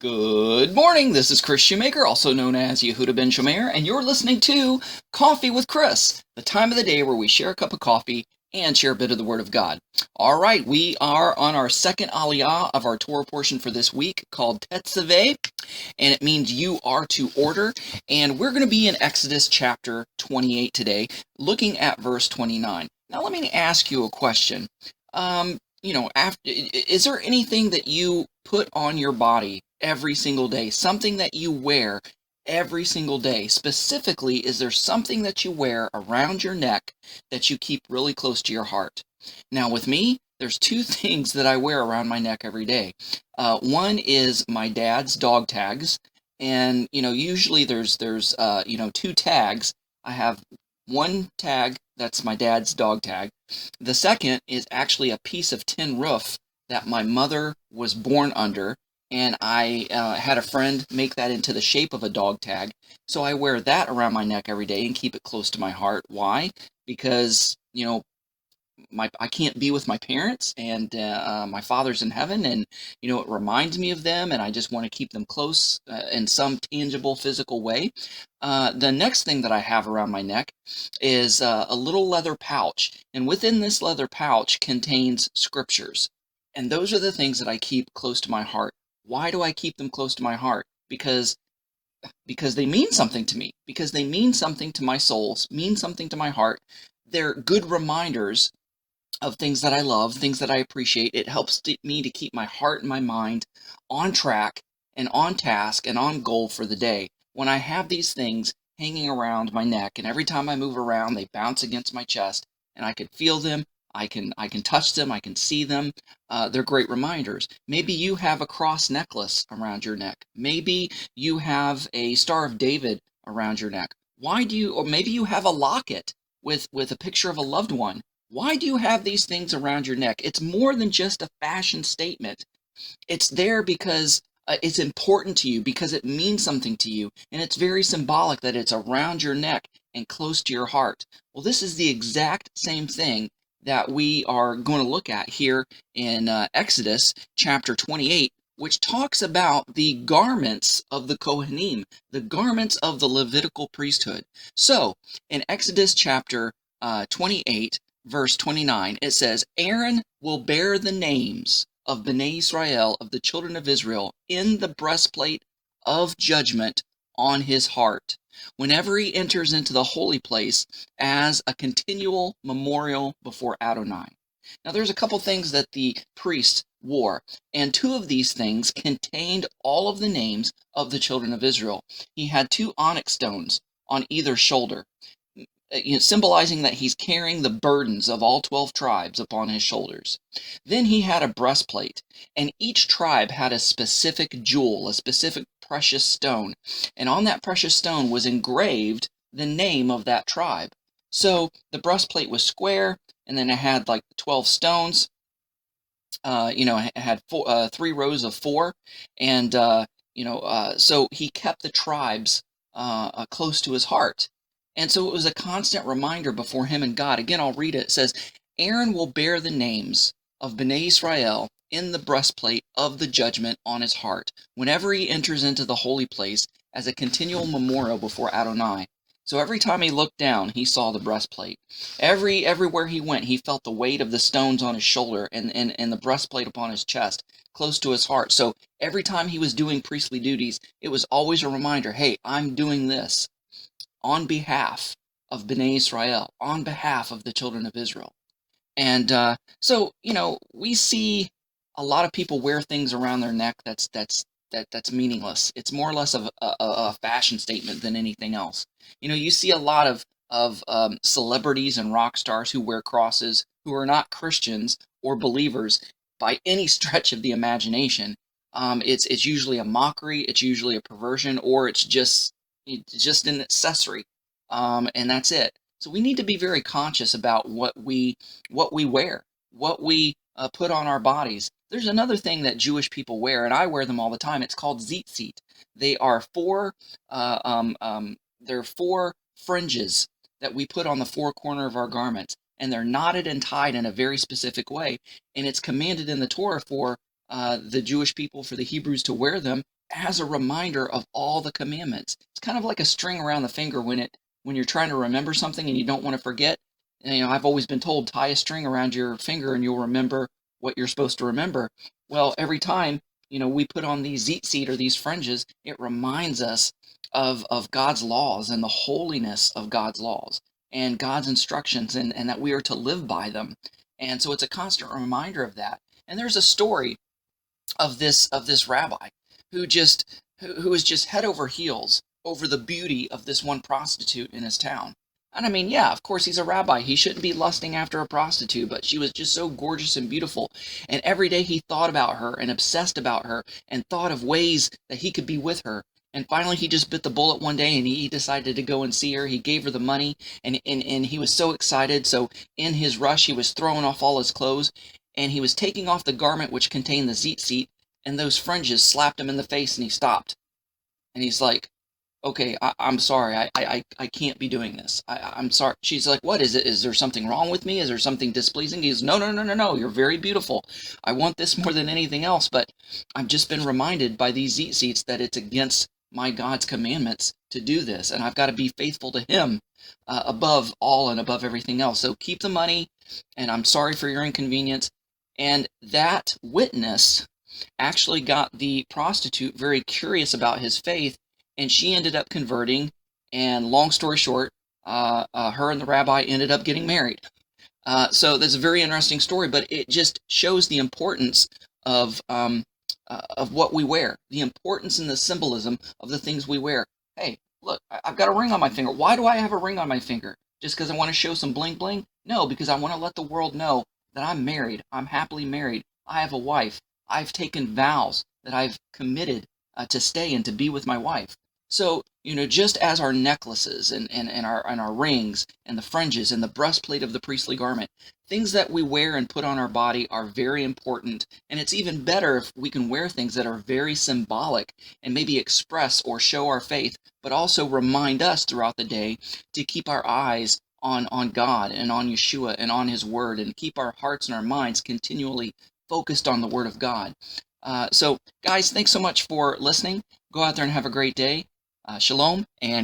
Good morning, this is Kris Shoemaker, also known as Yehuda Ben Shomer, and you're listening to Coffee with Kris, the time of the day where we share a cup of coffee and share a bit of the Word of God. All right, we are on our second aliyah of our Torah portion for this week called Tetzaveh, and it means you are to order, and we're going to be in Exodus chapter 28 today, looking at verse 29. Now let me ask you a question. Is there anything that you put on your body every single day, something that you wear every single day? Specifically, is there something that you wear around your neck that you keep really close to your heart? Now, with me, there's two things that I wear around my neck every day. One is my dad's dog tags, and usually there's two tags. I have one tag that's my dad's dog tag. The second is actually a piece of tin roof that my mother was born under, and I had a friend make that into the shape of a dog tag. So I wear that around my neck every day and keep it close to my heart. Why? Because, I can't be with my parents, and my father's in heaven, and it reminds me of them, and I just want to keep them close in some tangible physical way. The next thing that I have around my neck is a little leather pouch, and within this leather pouch contains scriptures, and those are the things that I keep close to my heart. Why do I keep them close to my heart? Because they mean something to me, because they mean something to my soul, mean something to my heart. They're good reminders of things that I love, things that I appreciate. It helps me to keep my heart and my mind on track and on task and on goal for the day. When I have these things hanging around my neck, and every time I move around, they bounce against my chest, and I can feel them, I can touch them, I can see them. They're great reminders. Maybe you have a cross necklace around your neck. Maybe you have a Star of David around your neck. Or maybe you have a locket with a picture of a loved one. Why do you have these things around your neck? It's more than just a fashion statement. It's there because it's important to you, because it means something to you, and it's very symbolic that it's around your neck and close to your heart. Well, this is the exact same thing that we are going to look at here in Exodus chapter 28, which talks about the garments of the Kohanim, the garments of the Levitical priesthood. So, in Exodus chapter 28, verse 29, it says, Aaron will bear the names of Bnei Israel, of the children of Israel, in the breastplate of judgment on his heart, whenever he enters into the holy place as a continual memorial before Adonai. Now, there's a couple things that the priest wore, and two of these things contained all of the names of the children of Israel. He had two onyx stones on either shoulder, symbolizing that he's carrying the burdens of all 12 tribes upon his shoulders. Then he had a breastplate, and each tribe had a specific jewel, a specific precious stone, and on that precious stone was engraved the name of that tribe. So the breastplate was square, and then it had like 12 stones. It had 3 rows of 4, and so he kept the tribes close to his heart. And so it was a constant reminder before him and God. Again, I'll read it. It says, Aaron will bear the names of Bnei Israel in the breastplate of the judgment on his heart, whenever he enters into the holy place as a continual memorial before Adonai. So every time he looked down, he saw the breastplate. Everywhere he went, he felt the weight of the stones on his shoulder and the breastplate upon his chest, close to his heart. So every time he was doing priestly duties, it was always a reminder, hey, I'm doing this on behalf of Bnei Israel, on behalf of the children of Israel. And so we see a lot of people wear things around their neck that's meaningless. It's more or less of a fashion statement than anything else. You see a lot of celebrities and rock stars who wear crosses who are not Christians or believers by any stretch of the imagination. It's usually a mockery, it's usually a perversion, or it's just an accessory, and that's it. So we need to be very conscious about what we wear, what we put on our bodies. There's another thing that Jewish people wear, and I wear them all the time. It's called tzitzit. They are 4 fringes that we put on the 4 corners of our garments, and they're knotted and tied in a very specific way. And it's commanded in the Torah for the Jewish people, for the Hebrews to wear them as a reminder of all the commandments. It's kind of like a string around the finger when you're trying to remember something and you don't want to forget. And, I've always been told, tie a string around your finger and you'll remember what you're supposed to remember. Well, every time, we put on these tzitzit or these fringes, it reminds us of God's laws and the holiness of God's laws and God's instructions, and that we are to live by them. And so it's a constant reminder of that. And there's a story of this rabbi who was just head over heels over the beauty of this one prostitute in his town. And I mean, yeah, of course he's a rabbi. He shouldn't be lusting after a prostitute, but she was just so gorgeous and beautiful. And every day he thought about her and obsessed about her and thought of ways that he could be with her. And finally he just bit the bullet one day and he decided to go and see her. He gave her the money and he was so excited. So in his rush, he was throwing off all his clothes and he was taking off the garment which contained the tzitzit, and those fringes slapped him in the face and he stopped. And he's like, okay, I'm sorry. I can't be doing this. I'm sorry. She's like, what is it? Is there something wrong with me? Is there something displeasing? He's, no, no, no, no, no. You're very beautiful. I want this more than anything else, but I've just been reminded by these tzitzits that it's against my God's commandments to do this, and I've got to be faithful to him above all and above everything else. So keep the money, and I'm sorry for your inconvenience. And that witness actually got the prostitute very curious about his faith, and she ended up converting. And long story short, her and the rabbi ended up getting married. So that's a very interesting story, but it just shows the importance of what we wear, the importance and the symbolism of the things we wear. Hey, look, I've got a ring on my finger. Why do I have a ring on my finger? Just because I want to show some bling bling? No, because I want to let the world know that I'm married. I'm happily married. I have a wife. I've taken vows that I've committed to stay and to be with my wife. So, just as our necklaces and our rings and the fringes and the breastplate of the priestly garment, things that we wear and put on our body are very important. And it's even better if we can wear things that are very symbolic and maybe express or show our faith, but also remind us throughout the day to keep our eyes on God and on Yeshua and on his word, and keep our hearts and our minds continually focused on the word of God. So guys, thanks so much for listening. Go out there and have a great day. Shalom, and